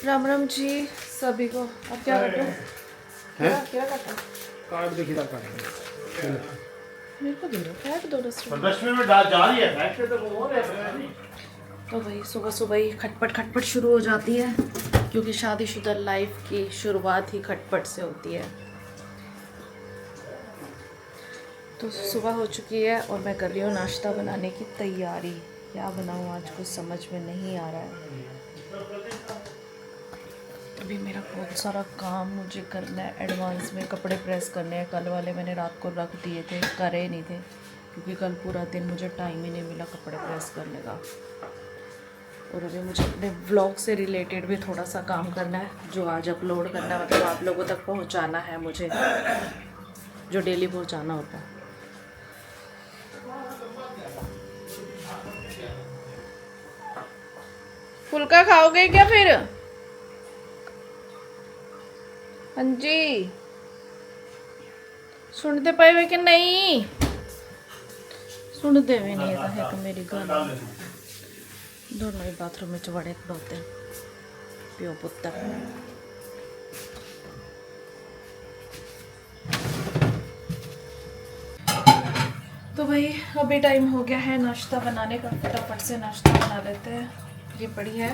राम राम जी सभी को। अब क्या कर रहे हो? क्या करते हो? कार्ड देखिए तक कार्ड मेरे को दे दो, काट दो 10 पर रुपये। 10 मिनट में जा रही है फैक्ट्री तो वो हो रहा है। तो भाई सुबह सुबह ही खटपट खटपट शुरू हो जाती है, क्योंकि शादीशुदा लाइफ की शुरुआत ही खटपट से होती है। तो सुबह हो चुकी है और मैं कर रही हूँ नाश्ता बनाने की तैयारी। क्या बनाऊँ आज कुछ समझ में नहीं आ रहा है। अभी मेरा बहुत सारा काम मुझे करना है। एडवांस में कपड़े प्रेस करने हैं। कल वाले मैंने रात को रख दिए थे, करे नहीं थे, क्योंकि कल पूरा दिन मुझे टाइम ही नहीं मिला कपड़े प्रेस करने का। और अभी मुझे अपने व्लॉग से रिलेटेड भी थोड़ा सा काम करना है, जो आज अपलोड करना है, मतलब आप लोगों तक पहुंचाना है मुझे, जो डेली पहुंचाना होता है। फुल्का खाओगे क्या फिर? हाँ जी, सुनते पाए हुए कि नहीं? सुनते भी नहीं है कि मेरी गल दोनों ही बाथरूम में बड़े खड़ोते हैं, प्यो पुत्र। तो भाई अभी टाइम हो गया है नाश्ता बनाने का। फटाफट से नाश्ता बना लेते हैं। ये पड़ी है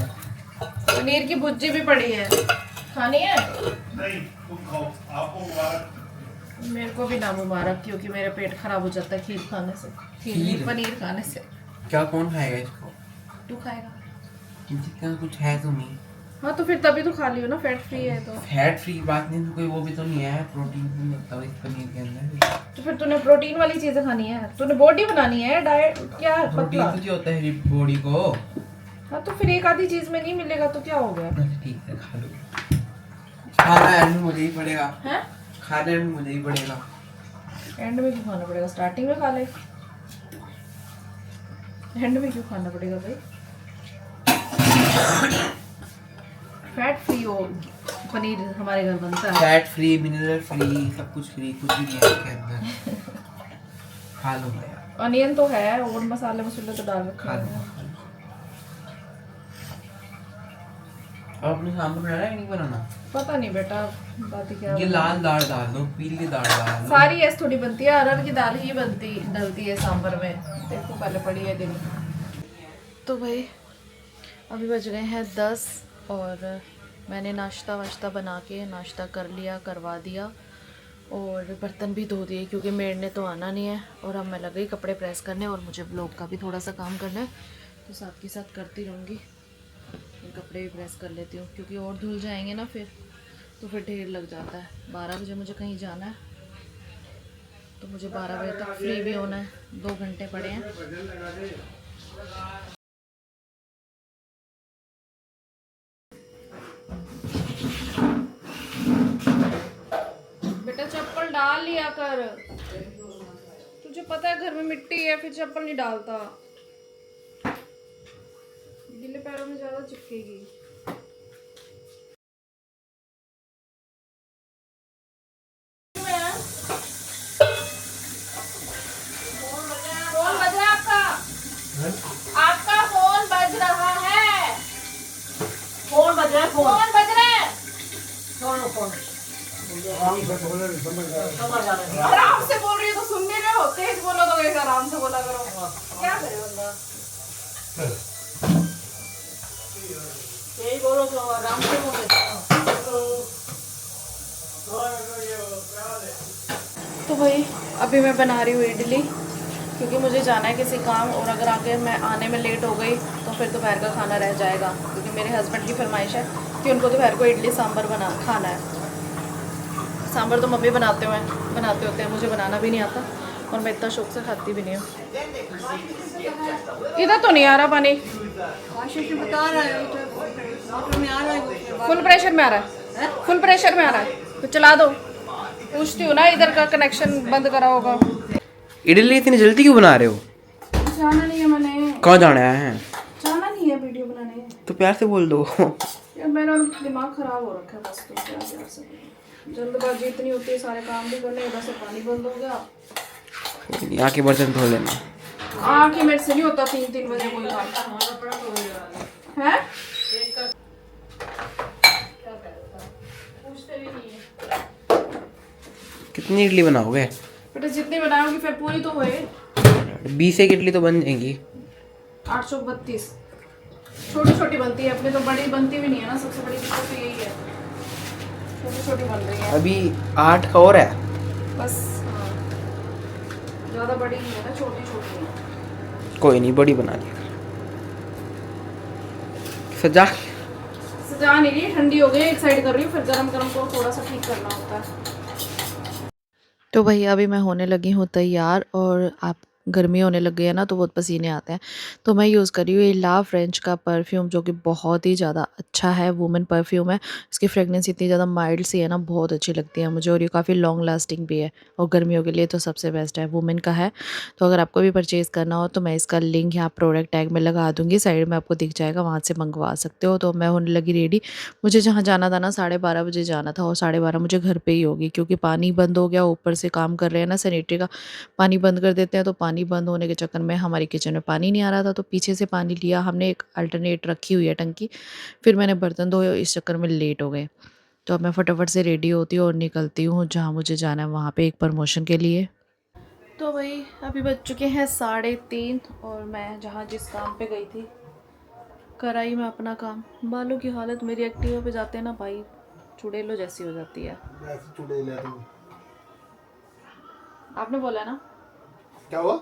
पनीर की भुर्जी, भी पड़ी है, खानी है? नहीं तुम खाओ, आपको मुबारक। मेरे को भी ना मुबारक, क्योंकि मेरा पेट खराब हो जाता है खीर खाने से, खीर पनीर खाने से। क्या कौन खाएगा इसको? तू खाएगा? जितना कुछ है तो नहीं। हाँ तो फिर तभी तो खा लियो ना, फैट फ्री है तो। फैट फ्री बात नहीं तो कोई वो भी तो नहीं है, प्रोटीन भी लगता है इस पनीर के अंदर। तो फिर तूने प्रोटीन वाली चीजें खानी है, तूने बॉडी बनानी है, डाइट क्या है? प्रोटीन पतला। तो जो होता है बॉडी को। हाँ तो फिर एक आधी चीज में नहीं मिलेगा तो क्या हो गया? ठीक है खा लो। खाना एंड में मुझे ही पड़ेगा। हैं? खाना एंड में मुझे ही पड़ेगा। एंड में क्यों खाना पड़ेगा? स्टार्टिंग में खा ले। एंड में क्यों खाना पड़ेगा भाई? फैट फ्री हो पनीर हमारे घर बनता है। फैट फ्री, मिनरल फ्री, सब कुछ फ्री, कुछ भी नहीं है इसके अंदर। खा लो भाई। अनियन तो है और मसाले मसूले तो डाल रखे खा लो। हैं। और अपने सामने बनाना है नहीं बनाना? पता नहीं बेटा, बात ही क्या। ये लाल दाल डाल दो, पीली दाल डाल दो। सारी ऐसे थोड़ी बनती है, अरहर की दाल ही डलती है सांभर में। देखो पहले पड़ी है दिन। तो भाई अभी बज गए हैं 10 और मैंने नाश्ता वाश्ता बना के नाश्ता कर लिया, करवा दिया, और बर्तन भी धो दिए, क्योंकि मेड ने तो आना नहीं है। और अब मैं लग गई कपड़े प्रेस करने, और मुझे ब्लॉग का भी थोड़ा सा काम करना है, तो साथ के साथ करती रहूँगी। कपड़े भी प्रेस कर लेती हूँ, क्योंकि और धुल जाएंगे ना फिर, तो फिर ढेर लग जाता है। 12 बजे मुझे कहीं जाना है, तो मुझे 12 बजे तक फ्री भी होना है। 2 घंटे पड़े हैं। बेटा चप्पल डाल लिया कर, तुझे पता है घर में मिट्टी है, फिर चप्पल नहीं डालता, गीले पैरों में ज्यादा चिपकेगी। आपका फोन बज रहा है। फोन बज रहा है। फोन बज रहा है। फोन आराम से बोल रही हो तो सुन नहीं रहे हो? तेज बोलो तो कैसे आराम से बोला करो। क्या करे बंदा? यही बोलो तो आराम से तो भाई अभी मैं बना रही हूँ इडली, क्योंकि मुझे जाना है किसी काम, और अगर आगे मैं आने में लेट हो गई तो फिर दोपहर का खाना रह जाएगा, क्योंकि मेरे हस्बैंड की फरमाइश है कि उनको दोपहर को इडली सांभर खाना है। सांभर तो मम्मी बनाते होते हैं, मुझे बनाना भी नहीं आता, और मैं इतना शौक से खाती भी नहीं हूँ। इधर तो नहीं आ रहा पानी, बता रहा है में आ रहा है। फुल प्रेशर में आ रहा है, फुल प्रेशर में आ रहा है, तो चला दो। पूछती हूँ ना, इधर का कनेक्शन बंद करा होगा। इडली इतनी जल्दी क्यों बना रहे हो? जाना नहीं है मैंने। कहाँ जाना है? जाना नहीं है वीडियो बनाने। तो प्यार से बोल दो। यार मेरा दिमाग खराब हो रखा है बस, तो क्या कर सकते हैं। जल्दबाजी इतनी होती है, सारे काम भी करने, बस पानी बंद हो गया। आके बर्तन धो लेना। आके मेरे से नहीं होता 3-3 बजे कोई काम है। कितनी इडली बनाओगे? बेटा जितनी बनाओगी फिर पूरी तो होए। 20 एक इडली तो बन जाएंगी। 832 छोटी छोटी बनती है, अपने तो बड़ी बनती भी नहीं है ना, सबसे बड़ी दिक्कत तो यही है, छोटी छोटी बन रही है अभी 8 का और है। बस। हाँ ज़्यादा बड़ी नहीं है ना, छोटी छोटी है। कोई नहीं, बड़ी बना दी। सजा सजा नहीं रही, ठंडी हो गई, एक साइड कर रही हूँ, फिर गरम गरम को थोड़ा सा ठीक करना होता है। तो भैया अभी मैं होने लगी हूँ तैयार, और आप गर्मी होने लग गई है ना तो बहुत पसीने आते हैं, तो मैं यूज़ कर रही हूँ ये ला फ्रेंच का परफ्यूम, जो कि बहुत ही ज़्यादा अच्छा है, वुमेन परफ्यूम है। इसकी फ्रेगनेंस इतनी ज़्यादा माइल्ड सी है ना, बहुत अच्छी लगती है मुझे, और ये काफ़ी लॉन्ग लास्टिंग भी है, और गर्मियों के लिए तो सबसे बेस्ट है, वुमेन का है। तो अगर आपको भी परचेज़ करना हो तो मैं इसका लिंक यहाँ प्रोडक्ट टैग में लगा दूँगी, साइड में आपको दिख जाएगा, वहाँ से मंगवा सकते हो। तो मैं होने लगी रेडी, मुझे जहाँ जाना था ना 12:30 बजे जाना था, और 12:30 मुझे घर पे ही होगी, क्योंकि पानी बंद हो गया, ऊपर से काम कर रहे हैं ना सैनिटरी का, पानी बंद कर देते हैं, तो पानी बंद होने के चक्कर में हमारी किचन में पानी नहीं आ रहा था, तो पीछे से पानी लिया हमने, एक अल्टरनेट रखी हुई है टंकी, फिर मैंने बर्तन धोए, इस चक्कर में लेट हो गए। तो अब मैं फटाफट से रेडी होती हूँ और निकलती हूँ जहाँ मुझे जाना है, वहाँ पे एक प्रमोशन के लिए। तो भाई अभी बज चुके हैं 3:30, और मैं जहाँ जिस काम पे गई थी कराई मैं अपना काम। बालों की हालत मेरी एक्टिवा पे जाते हैं ना भाई, चुड़ैलों जैसी हो जाती है। आपने बोला ना, क्या हुआ?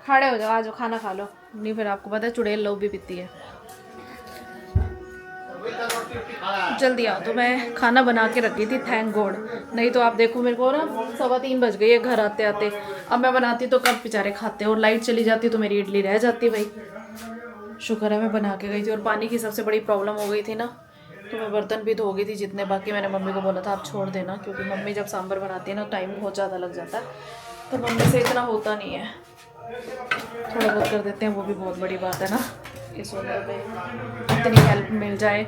खड़े हो जाओ, आ जाओ खाना खा लो, नहीं फिर आपको पता है चुड़ैल लोग भी पीती है। जल्दी आओ। तो मैं खाना बना के रखी थी, थैंक गॉड, नहीं तो आप देखो मेरे को ना 3:15 बज गई है घर आते आते। अब मैं बनाती तो कब बेचारे खाते, और लाइट चली जाती तो मेरी इडली रह जाती भाई। शुक्र है मैं बना के गई थी, और पानी की सबसे बड़ी प्रॉब्लम हो गई थी ना, तो मैं बर्तन भी धो गई थी जितने बाकी। मैंने मम्मी को बोला था आप छोड़ देना, क्योंकि मम्मी जब सांभर बनाती है ना टाइम बहुत ज़्यादा लग जाता है, तो मम्मी से इतना होता नहीं है, थोड़ा बहुत कर देते हैं, वो भी बहुत बड़ी बात है ना, इस उम्र पे इतनी हेल्प मिल जाए।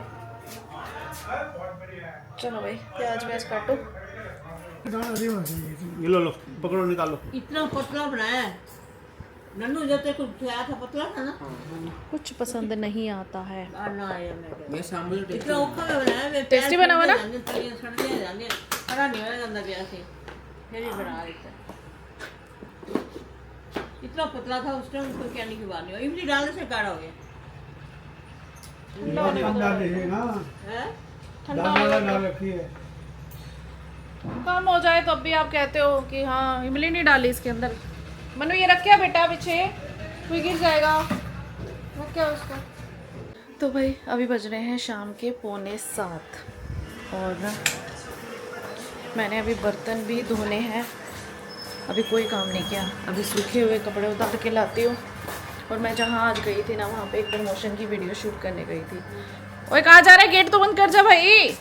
चलो भाई प्याज व्याज काटो। ये लो पकड़ो, निकालो। इतना पतला बनाया है नन्नू, जब तक कुछ खाया था पतला था ना, कुछ पसंद नहीं आता है। ना आया मेरे मैं सांभर इतना औखा में बनाया, मैं टेस्टी बना हुआ ना? सड़ने जाने खड़ा नहीं होया अंदर गया से, फिर ही बना देता। इतना पतला था उस टाइम, उसको कहने की बात नहीं, इमली डालने से काढ़ा हो गया है। ठंडा कम हो जाए तो अब भी आप कहते हो कि हाँ इमली नहीं डाली इसके अंदर। मनु ये रख क्या बेटा, पीछे कोई गिर जाएगा, रख क्या उसको। तो भाई अभी बज रहे हैं शाम के 6:45, और मैंने अभी बर्तन भी धोने हैं, अभी कोई काम नहीं किया, अभी सूखे हुए कपड़े उतार के लाती हूँ। और मैं जहाँ आज गई थी ना, वहाँ पे एक प्रमोशन की वीडियो शूट करने गई थी। ओए कहाँ जा रहा है, गेट तो बंद कर जा भाई।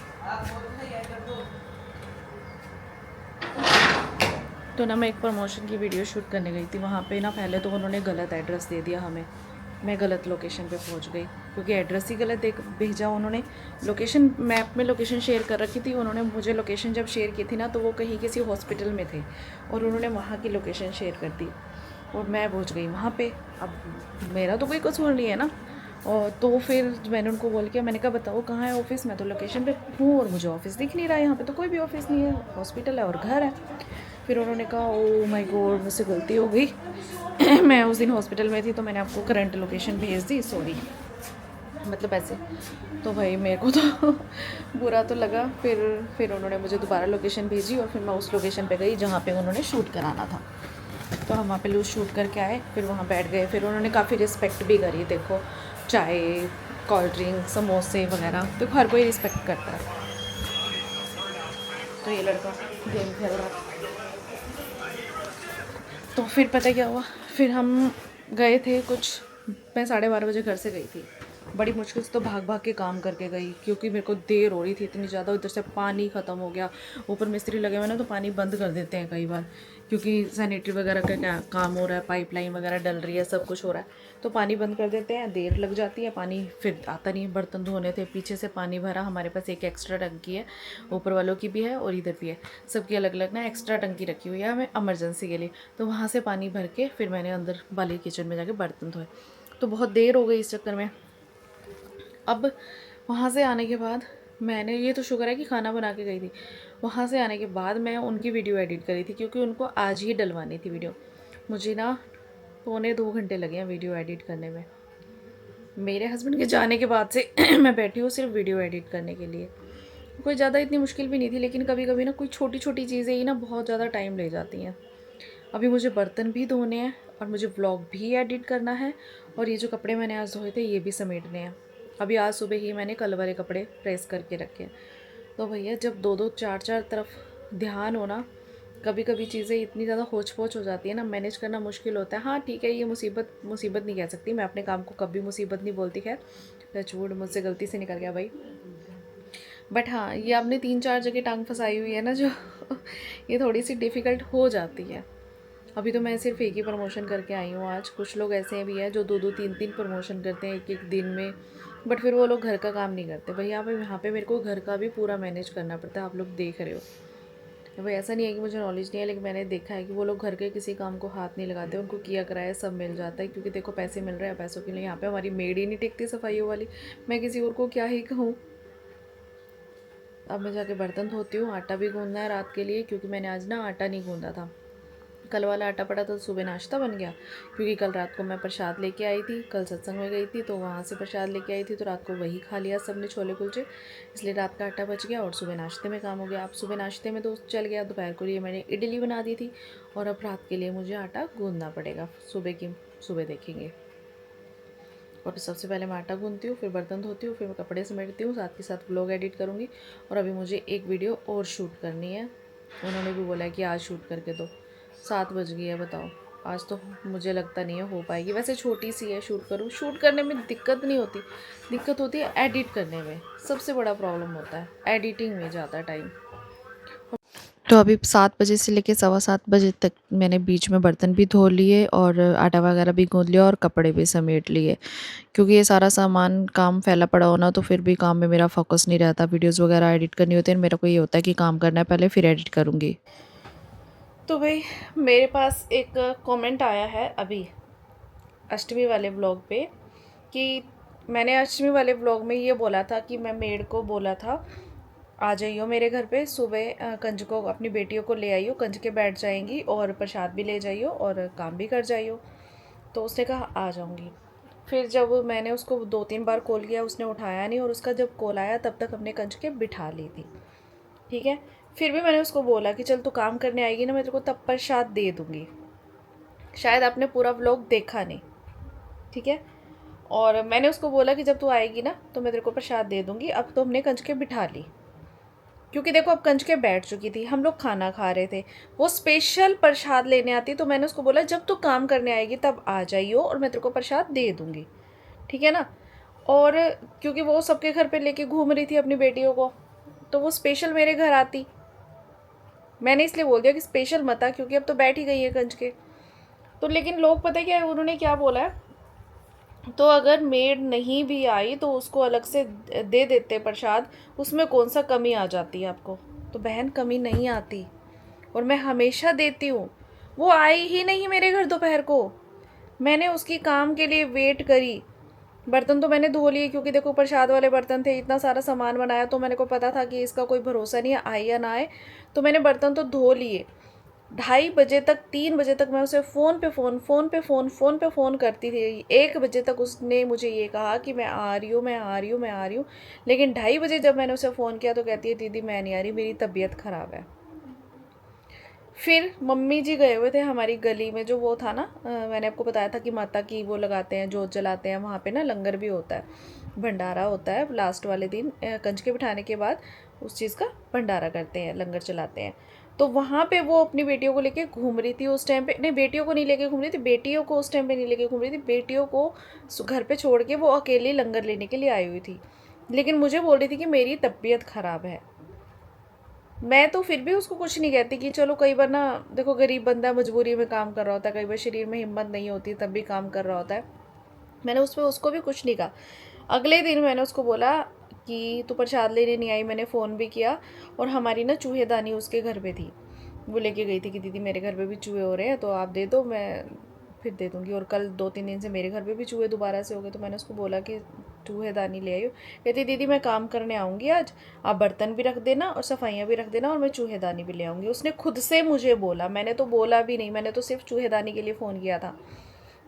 तो ना मैं एक प्रमोशन की वीडियो शूट करने गई थी, वहाँ पे ना पहले तो उन्होंने गलत एड्रेस दे दिया हमें, मैं गलत लोकेशन पे पहुँच गई, क्योंकि एड्रेस ही गलत भेजा उन्होंने। लोकेशन मैप में लोकेशन शेयर कर रखी थी उन्होंने, मुझे लोकेशन जब शेयर की थी ना तो वो कहीं किसी हॉस्पिटल में थे, और उन्होंने वहाँ की लोकेशन शेयर कर दी, और मैं पहुँच गई वहाँ पे। अब मेरा तो कोई कसूर नहीं है ना, और तो फिर मैंने उनको बोल के, मैंने कहा बताओ कहाँ है ऑफिस, मैं तो लोकेशन पे हूँ और मुझे ऑफिस दिख नहीं रहा है, यहाँ पे तो कोई भी ऑफिस नहीं है, हॉस्पिटल है और घर है। फिर उन्होंने कहा ओ माय गॉड मुझसे गलती हो गई मैं उस दिन हॉस्पिटल में थी, तो मैंने आपको करंट लोकेशन भेज दी, सॉरी, मतलब ऐसे। तो भाई मेरे को तो बुरा तो लगा। फिर उन्होंने मुझे दोबारा लोकेशन भेजी, और फिर मैं उस लोकेशन पे गई जहाँ पे उन्होंने शूट कराना था। तो हम वहाँ पे लूज शूट करके आए, फिर वहाँ बैठ गए, फिर उन्होंने काफ़ी रिस्पेक्ट भी करी। देखो चाय, कोल्ड ड्रिंक, समोसे वगैरह, तो हर कोई रिस्पेक्ट करता है। तो ये लड़का गेम खेल रहा था। तो फिर पता क्या हुआ, फिर हम गए थे कुछ, मैं 12:30 बजे घर से गई थी, बड़ी मुश्किल से तो भाग भाग के काम करके गई, क्योंकि मेरे को देर हो रही थी इतनी ज़्यादा। उधर से पानी ख़त्म हो गया, ऊपर मिस्त्री लगे हुए ना तो पानी बंद कर देते हैं कई बार, क्योंकि सैनिटरी वगैरह का क्या काम हो रहा है, पाइपलाइन वगैरह डल रही है, सब कुछ हो रहा है, तो पानी बंद कर देते हैं, देर लग जाती है, पानी फिर आता नहीं। बर्तन धोने थे, पीछे से पानी भरा, हमारे पास एक एक्स्ट्रा टंकी है, ऊपर वालों की भी है और इधर भी है, सबकी अलग अलग ना एक्स्ट्रा टंकी रखी हुई है हमें इमरजेंसी के लिए। तो वहाँ से पानी भर के फिर मैंने अंदर वाली किचन में जाके बर्तन धोए, तो बहुत देर हो गई इस चक्कर में। अब वहाँ से आने के बाद मैंने ये तो शुक्र है कि खाना बना के गई थी, वहाँ से आने के बाद मैं उनकी वीडियो एडिट करी थी क्योंकि उनको आज ही डलवानी थी वीडियो। मुझे ना 1.25 घंटे लगे हैं वीडियो एडिट करने में। मेरे हस्बैंड के जाने के बाद से मैं बैठी हूँ सिर्फ वीडियो एडिट करने के लिए। कोई ज़्यादा इतनी मुश्किल भी नहीं थी, लेकिन कभी कभी ना कोई छोटी छोटी चीज़ें ही ना बहुत ज़्यादा टाइम ले जाती हैं। अभी मुझे बर्तन भी धोने हैं और मुझे व्लॉग भी एडिट करना है, और ये जो कपड़े मैंने आज धोए थे ये भी समेटने हैं। अभी आज सुबह ही मैंने कल वाले कपड़े प्रेस करके रखे हैं। तो भैया जब दो दो चार चार तरफ ध्यान हो ना, कभी कभी चीज़ें इतनी ज़्यादा होच पोच हो जाती है ना, मैनेज करना मुश्किल होता है। हाँ ठीक है, ये मुसीबत नहीं कह सकती, मैं अपने काम को कभी मुसीबत नहीं बोलती। खैर टचवुड, मुझसे गलती से निकल गया भाई। बट हाँ, ये आपने 3-4 जगह टांग फंसाई हुई है ना जो ये थोड़ी सी डिफ़िकल्ट हो जाती है। अभी तो मैं सिर्फ एक ही प्रमोशन करके आई हूँ आज। कुछ लोग ऐसे भी हैं जो 2-2 3-3 प्रमोशन करते हैं एक दिन में, बट फिर वो लोग घर का काम नहीं करते। भैया यहाँ पे मेरे को घर का भी पूरा मैनेज करना पड़ता है, आप लोग देख रहे हो। भाई ऐसा नहीं है कि मुझे नॉलेज नहीं है, लेकिन मैंने देखा है कि वो लोग घर के किसी काम को हाथ नहीं लगाते, उनको किया कराया सब मिल जाता है। क्योंकि देखो पैसे मिल रहे हैं, पैसों के लिए यहाँ पे हमारी मेड ही नहीं टिकती सफाइयों वाली, मैं किसी और को क्या ही कहूँ। अब मैं जाके बर्तन धोती हूँ। आटा भी गूंदना है रात के लिए, क्योंकि मैंने आज ना आटा नहीं गूंदा था। कल वाला आटा पड़ा तो सुबह नाश्ता बन गया, क्योंकि कल रात को मैं प्रसाद लेके आई थी। कल सत्संग में गई थी तो वहाँ से प्रसाद लेके आई थी, तो रात को वही खा लिया सबने, छोले कुलचे। इसलिए रात का आटा बच गया और सुबह नाश्ते में काम हो गया। अब सुबह नाश्ते में तो चल गया, दोपहर को लिए मैंने इडली बना दी थी, और अब रात के लिए मुझे आटा गूंदना पड़ेगा। सुबह देखेंगे। और सबसे पहले मैं आटा गूंदती हूँ, फिर बर्तन धोती हूँ, फिर मैं कपड़े समेटती हूँ, साथ के साथ व्लॉग एडिट करूँगी। और अभी मुझे एक वीडियो और शूट करनी है, उन्होंने भी बोला है कि आज शूट करके दो। 7 बज गई है, बताओ। आज तो मुझे लगता नहीं है हो पाएगी। वैसे छोटी सी है, शूट करने में दिक्कत नहीं होती, दिक्कत होती है एडिट करने में। सबसे बड़ा प्रॉब्लम होता है एडिटिंग में, ज़्यादा टाइम। तो अभी 7 बजे से लेके 7:15 बजे तक मैंने बीच में बर्तन भी धो लिए और आटा वगैरह भी गूंद लिया और कपड़े भी समेट लिए। क्योंकि ये सारा सामान काम फैला पड़ा होना, तो फिर भी काम में मेरा फोकस नहीं रहता। वीडियोस वगैरह एडिट करनी होती है, मेरा को ये होता है कि काम करना है पहले, फिर एडिट करूँगी। तो भाई मेरे पास एक कमेंट आया है अभी अष्टमी वाले व्लॉग पे, कि मैंने अष्टमी वाले व्लॉग में ये बोला था कि मैं मेड को बोला था आ जाइयो मेरे घर पे सुबह, कंज को अपनी बेटियों को ले आइयो, कंज के बैठ जाएंगी और प्रसाद भी ले जाइयो और काम भी कर जाइयो। तो उसने कहा आ जाऊंगी। फिर जब मैंने उसको 2-3 बार कॉल किया, उसने उठाया नहीं, और उसका जब कॉल आया तब तक हमने कंज के बिठा ली थी। ठीक है, फिर भी मैंने उसको बोला कि चल तू काम करने आएगी ना, मैं तेरे को तब प्रसाद दे दूँगी। शायद आपने पूरा व्लॉग देखा नहीं, ठीक है। और मैंने उसको बोला कि जब तू आएगी ना तो मैं तेरे को प्रसाद दे दूँगी। अब तो हमने कंज के बिठा ली, क्योंकि देखो अब कंज के बैठ चुकी थी, हम लोग खाना खा रहे थे, वो स्पेशल प्रसाद लेने आती। तो मैंने उसको बोला जब तू काम करने आएगी तब आ जाइयो और मैं तेरे को प्रसाद दे दूँगी, ठीक है ना। और क्योंकि वो सबके घर पे लेके घूम रही थी अपनी बेटियों को, तो वो स्पेशल मेरे घर आती। मैंने इसलिए बोल दिया कि स्पेशल मत आ, क्योंकि अब तो बैठ ही गई है कंज के। तो लेकिन लोग पता है क्या उन्होंने क्या बोला है, तो अगर मेड नहीं भी आई तो उसको अलग से दे देते प्रसाद, उसमें कौन सा कमी आ जाती है आपको। तो बहन कमी नहीं आती, और मैं हमेशा देती हूँ। वो आई ही नहीं मेरे घर दोपहर को, मैंने उसकी काम के लिए वेट करी। बर्तन तो मैंने धो लिए, क्योंकि देखो प्रसाद वाले बर्तन थे, इतना सारा सामान बनाया, तो मैंने को पता था कि इसका कोई भरोसा नहीं है आए या ना आए। तो मैंने बर्तन तो धो लिए। 2:30 बजे तक 3 बजे तक मैं उसे फ़ोन पे फ़ोन करती थी। 1 बजे तक उसने मुझे ये कहा कि मैं आ रही हूँ। लेकिन 2:30 बजे जब मैंने उसे फ़ोन किया तो कहती है दीदी मैं नहीं आ रही, मेरी तबीयत ख़राब है। फिर मम्मी जी गए हुए थे हमारी गली में, जो वो था ना, मैंने आपको बताया था कि माता की वो लगाते हैं, जोत जलाते हैं, वहाँ पे ना लंगर भी होता है, भंडारा होता है लास्ट वाले दिन। कंज के बिठाने के बाद उस चीज़ का भंडारा करते हैं, लंगर चलाते हैं। तो वहाँ पे वो अपनी बेटियों को लेके घूम रही थी उस टाइम पे। नहीं, बेटियों को नहीं लेके घूम रही थी, बेटियों को उस टाइम पे नहीं लेके घूम रही थी, बेटियों को घर पे छोड़ के वो अकेली लंगर लेने के लिए आई हुई थी। लेकिन मुझे बोल रही थी कि मेरी तबीयत ख़राब है। मैं तो फिर भी उसको कुछ नहीं कहती कि चलो, कई बार ना देखो गरीब बंदा मजबूरी में काम कर रहा होता है, कई बार शरीर में हिम्मत नहीं होती तब भी काम कर रहा होता है। मैंने उस पर उसको भी कुछ नहीं कहा। अगले दिन मैंने उसको बोला कि तू प्रसाद लेने नहीं आई, मैंने फ़ोन भी किया। और हमारी ना चूहेदानी उसके घर पे थी, वो लेके गई थी कि दीदी मेरे घर पे भी चूहे हो रहे हैं तो आप दे दो, मैं फिर दे दूँगी। और कल 2-3 दिन से मेरे घर पे भी चूहे दोबारा से हो गए। तो मैंने उसको बोला कि चूहेदानी ले आई हूँ। कहती दीदी मैं काम करने आऊँगी आज, आप बर्तन भी रख देना और सफाइयाँ भी रख देना और मैं चूहेदानी भी ले आऊँगी। उसने खुद से मुझे बोला, मैंने तो बोला भी नहीं, मैंने तो सिर्फ चूहेदानी के लिए फ़ोन किया था,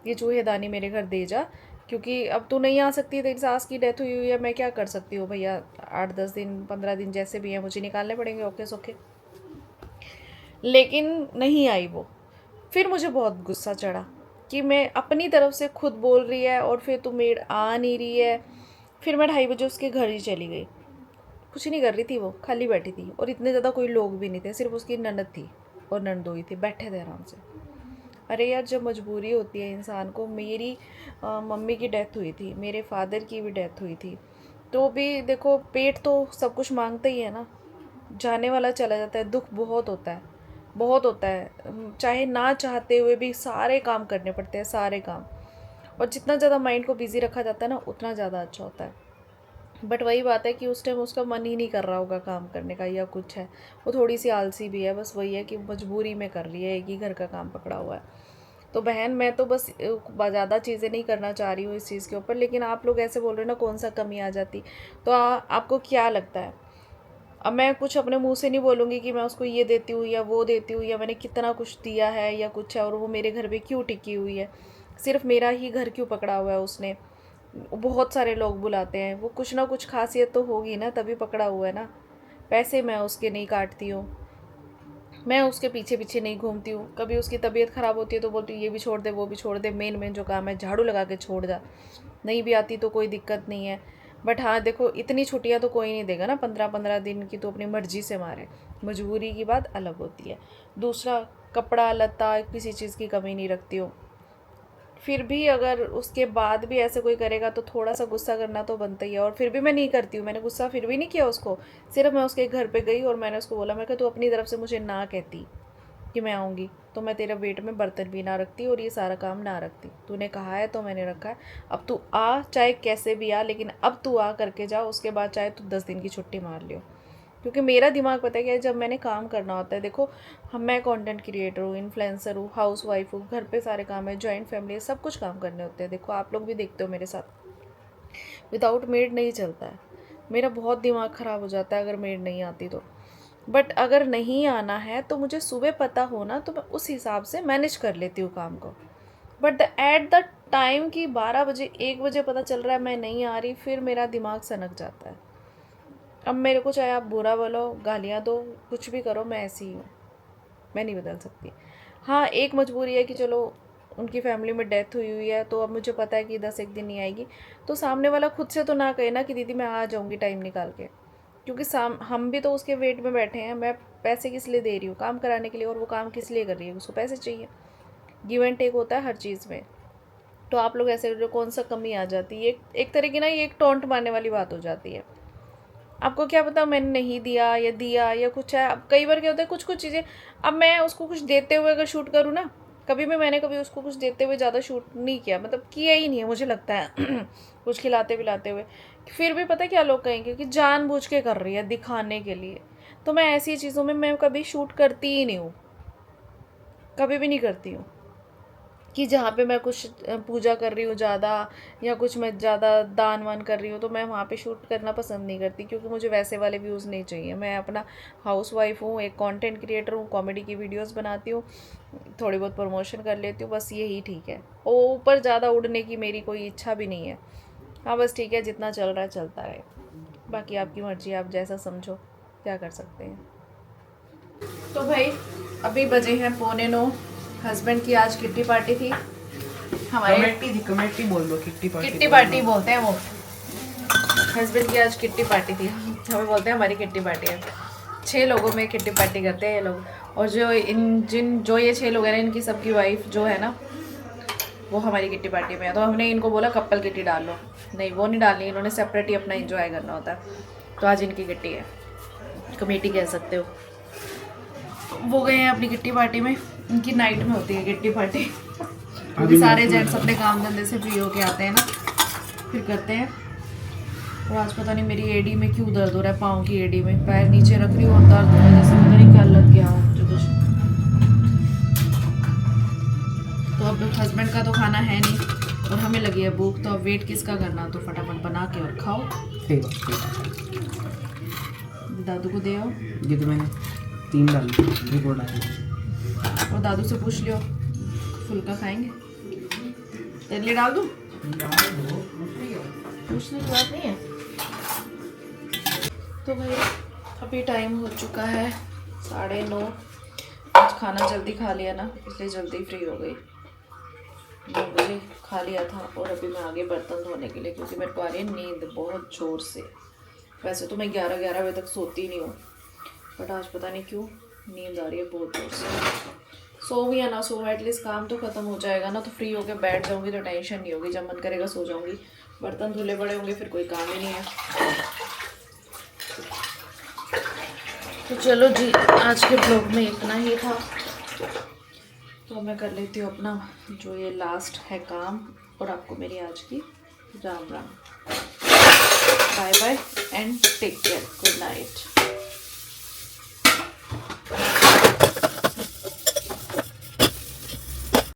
ये चूहेदानी मेरे घर दे जा, क्योंकि अब तू नहीं आ सकती, तेरी सास की डेथ हुई हुई है, मैं क्या कर सकती हूँ भैया, 8-10 दिन 15 दिन जैसे भी हैं मुझे निकालने पड़ेंगे ओके सोके। लेकिन नहीं आई वो। फिर मुझे बहुत गुस्सा चढ़ा कि मैं अपनी तरफ से खुद बोल रही है और फिर तू मेड आ नहीं रही है। फिर मैं 2:30 बजे उसके घर ही चली गई। कुछ नहीं कर रही थी वो, खाली बैठी थी और इतने ज़्यादा कोई लोग भी नहीं थे, सिर्फ उसकी ननद थी और नंदोई थी, बैठे थे आराम से। अरे यार जब मजबूरी होती है इंसान को, मेरी मम्मी की डेथ हुई थी, मेरे फादर की भी डेथ हुई थी, तो भी देखो पेट तो सब कुछ मांगता ही है ना, जाने वाला चला जाता है, दुख बहुत होता है, बहुत होता है, चाहे ना चाहते हुए भी सारे काम करने पड़ते हैं, सारे काम। और जितना ज़्यादा माइंड को बिज़ी रखा जाता है ना उतना ज़्यादा अच्छा होता है। बट वही बात है कि उस टाइम उसका मन ही नहीं कर रहा होगा काम करने का या कुछ है, वो थोड़ी सी आलसी भी है, बस वही है कि मजबूरी में कर रही है, एक ही घर का काम पकड़ा हुआ है। तो बहन मैं तो बस ज़्यादा चीज़ें नहीं करना चाह रही हूँ इस चीज़ के ऊपर, लेकिन आप लोग ऐसे बोल रहे हो ना कौन सा कमी आ जाती, तो आपको क्या लगता है? अब मैं कुछ अपने मुंह से नहीं बोलूँगी कि मैं उसको ये देती हूँ या वो देती हूँ या मैंने कितना कुछ दिया है या कुछ है और वो मेरे घर पे क्यों टिकी हुई है, सिर्फ मेरा ही घर क्यों पकड़ा हुआ है उसने। बहुत सारे लोग बुलाते हैं, वो कुछ ना कुछ खासियत तो होगी ना, तभी पकड़ा हुआ है ना। पैसे मैं उसके नहीं काटती हूँ, मैं उसके पीछे पीछे नहीं घूमती हूँ। कभी उसकी तबीयत ख़राब होती है तो बोलती हूँ ये भी छोड़ दे वो भी छोड़ दे, मेन जो काम है झाड़ू लगा के छोड़ जा, नहीं भी आती तो कोई दिक्कत नहीं है। बट हाँ देखो इतनी छुट्टियाँ तो कोई नहीं देगा ना, 15-15 दिन की तो अपनी मर्ज़ी से मारे, मजबूरी की बात अलग होती है। दूसरा कपड़ा लत्ता किसी चीज़ की कमी नहीं रखती हूँ, फिर भी अगर उसके बाद भी ऐसे कोई करेगा तो थोड़ा सा गुस्सा करना तो बनता ही है, और फिर भी मैं नहीं करती हूँ, मैंने गुस्सा फिर भी नहीं किया उसको। सिर्फ मैं उसके घर पे गई और मैंने उसको बोला, मैं कहा तू अपनी तरफ से मुझे ना कहती कि मैं आऊँगी तो मैं तेरा वेट में बर्तन भी ना रखती और ये सारा काम ना रखती, तूने कहा है तो मैंने रखा है, अब तू आ चाहे कैसे भी आ, लेकिन अब तू आ करके जा, उसके बाद चाहे तू 10 दिन की छुट्टी मार लियो। क्योंकि मेरा दिमाग पता है क्या है, जब मैंने काम करना होता है, देखो मैं कंटेंट क्रिएटर हूँ, इन्फ्लुएंसर हूँ, हाउस वाइफ हूँ, घर पे सारे काम है, जॉइंट फैमिली है, सब कुछ काम करने होते हैं। देखो आप लोग भी देखते हो मेरे साथ, विदाउट मेड नहीं चलता है, मेरा बहुत दिमाग ख़राब हो जाता है अगर मेड नहीं आती तो। बट अगर नहीं आना है तो मुझे सुबह पता हो ना, तो मैं उस हिसाब से मैनेज कर लेती हूँ काम को। बट एट द टाइम कि 12 बजे 1 बजे पता चल रहा है मैं नहीं आ रही, फिर मेरा दिमाग सनक जाता है। अब मेरे को चाहे आप बुरा बोलो, गालियाँ दो, कुछ भी करो, मैं ऐसी ही हूँ, मैं नहीं बदल सकती। हाँ एक मजबूरी है कि चलो उनकी फैमिली में डेथ हुई हुई है, तो अब मुझे पता है कि 10-1 दिन नहीं आएगी, तो सामने वाला खुद से तो ना कहे ना कि दीदी मैं आ जाऊँगी टाइम निकाल के, क्योंकि हम भी तो उसके वेट में बैठे हैं। मैं पैसे किस लिए दे रही हूँ? काम कराने के लिए, और वो काम किस लिए कर रही है? उसको पैसे चाहिए, गिव एंड टेक होता है हर चीज़ में। तो आप लोग ऐसे जो कौन सा कमी आ जाती है, एक तरह की ना ये एक टोंट मारने वाली बात हो जाती है। आपको क्या पता मैंने नहीं दिया या दिया या कुछ है। अब कई बार क्या होता है कुछ चीज़ें, अब मैं उसको कुछ देते हुए अगर शूट करूँ ना, मैंने कभी उसको कुछ देते हुए ज़्यादा शूट नहीं किया, मतलब किया ही नहीं है मुझे लगता है कुछ खिलाते पिलाते हुए। फिर भी पता है क्या लोग कहेंगे कि जानबूझ के कर रही है दिखाने के लिए, तो मैं ऐसी चीज़ों में मैं कभी शूट करती ही नहीं हूँ, कभी भी नहीं करती हूँ कि जहाँ पे मैं कुछ पूजा कर रही हूँ ज़्यादा या कुछ मैं ज़्यादा दान वान कर रही हूँ तो मैं वहाँ पे शूट करना पसंद नहीं करती, क्योंकि मुझे वैसे वाले व्यूज़ नहीं चाहिए। मैं अपना हाउस वाइफ हूँ, एक कंटेंट क्रिएटर हूँ, कॉमेडी की वीडियोस बनाती हूँ, थोड़ी बहुत प्रमोशन कर लेती हूँ, बस यही ठीक है। और ऊपर ज़्यादा उड़ने की मेरी कोई इच्छा भी नहीं है। हाँ बस ठीक है, जितना चल रहा है चलता रहे, बाकी आपकी मर्ज़ी, आप जैसा समझो, क्या कर सकते हैं। तो भाई अभी बजे हैं 8:45, हस्बैंड की आज किट्टी पार्टी थी हमारे, कमेटी बोल दो, किट्टी पार्टी बोलते हैं वो, हस्बैंड की आज किट्टी पार्टी थी, हमें बोलते हैं हमारी किट्टी पार्टी है। 6 लोगों में किट्टी पार्टी करते हैं ये लोग, और जो ये 6 लोग हैं ना, इनकी सबकी वाइफ जो है ना वो हमारी किट्टी पार्टी में है। तो हमने इनको बोला कपल किट्टी डाल लो, नहीं वो नहीं डालनी, इन्होंने सेपरेट ही अपना एंजॉय करना होता है। तो आज इनकी किट्टी है, कमेटी कह सकते हो। वो गए हैं अपनी किट्टी पार्टी में, इनकी नाइट में होती है किट्टी पार्टी, क्योंकि सारे जेंट्स अपने काम धंधे से फ्री होके आते हैं ना, फिर करते हैं। और आज पता नहीं मेरी एडी में क्यों दर्द हो रहा है, पाँव की एडी में, पैर नीचे रख रही हूँ और दर्द हो रहा है, जैसे पता नहीं क्या लग गया हो मुझे कुछ। तो अब हस्बैंड का तो खाना है नहीं, और हमें लगी है भूख, तो अब वेट किसका करना, तो फटाफट बना के और खाओ। सही बात। दादू को दे आओ, ये तो मैंने 3 डाल दी, 2 डाली। और दादू से पूछ लियो फुल्का खाएंगे, तेरे लिए डाल दूँ? पूछने की बात नहीं है। तो भाई अभी टाइम हो चुका है 9:30। आज खाना जल्दी खा लिया ना, इसलिए जल्दी फ्री हो गई। 9 बजे खा लिया था और अभी मैं आगे बर्तन धोने के लिए, क्योंकि मेरे को आ रही है नींद बहुत ज़ोर से। वैसे तो मैं 11 बजे तक सोती नहीं हूँ, बट आज पता नहीं क्यों नींद आ रही है बहुत ज़ोर से। सो भी या ना सो, एटलीस्ट काम तो ख़त्म हो जाएगा ना, तो फ्री होके बैठ जाऊँगी तो टेंशन नहीं होगी। जब मन करेगा सो जाऊँगी। बर्तन धुले पड़े होंगे, फिर कोई काम ही नहीं है। तो चलो जी, आज के ब्लॉग में इतना ही था। तो मैं कर लेती हूँ अपना जो ये लास्ट है काम, और आपको मेरी आज की Ram Ram, bye bye and take care, good night.